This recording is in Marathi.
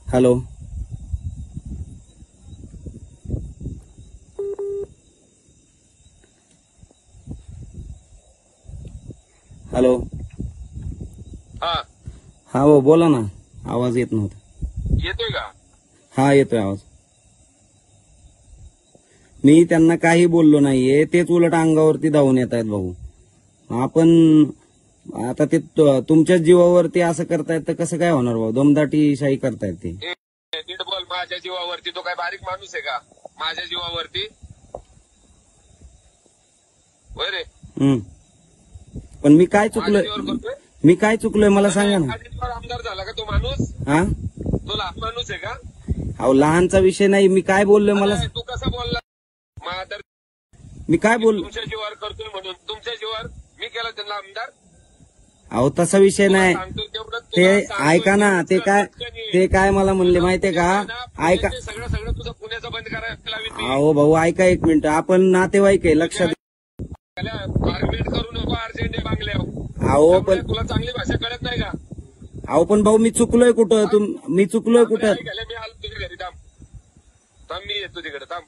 हॅलो हॅलो हा हा हो बोला ना. आवाज येत नव्हता. येतोय का? हा येतोय आवाज. मी त्यांना काही बोललो नाहीये, तेच उलट अंगावरती धावून येत आहेत भाऊ. आपण आता ते तुमच्याच जीवावरती असं करतायत तर कसं काय होणार भाऊ? दमदाटी शाही करतायत ते. नीट बोल. माझ्या जीवावरती तो काय बारीक माणूस आहे का? माझ्या जीवावरती होय रे. पण मी काय माझ्या चुकलोय? जीवावर करतोय. मी काय चुकलोय मला सांगा ना. माझ्या जीवावर आमदार झाला का तो माणूस? हा तो लहान माणूस आहे का? अहो लहानचा विषय नाही. मी काय बोललोय मला अरे, तू कसा बोलला? तर मी काय बोल तुमच्या जीवावर करतोय म्हणून तुमच्या जीवावर मी केला त्यांना आमदार. अहो तसा विषय नाही. सांगतो तेवढं ते तुला सांगतोय. ऐका ना. ते काय मला म्हणले माहितीये का? ऐका सगळं तुझं पुण्याचं बंद करायला लावीन मी. अहो भाऊ ऐका एक मिनिट. आपण नातेवाईक आहे लक्षात. फार्मेट करू नको अर्जंट बांगल्यावर. अहो पण तुला चांगली भाषा कळत नाही का? अहो पण भाऊ मी चुकलोय कुठं? मी चुकलोय कुठं? मी आलो तुझ्या घरी. थांब मी येतो तिकडे. थांब.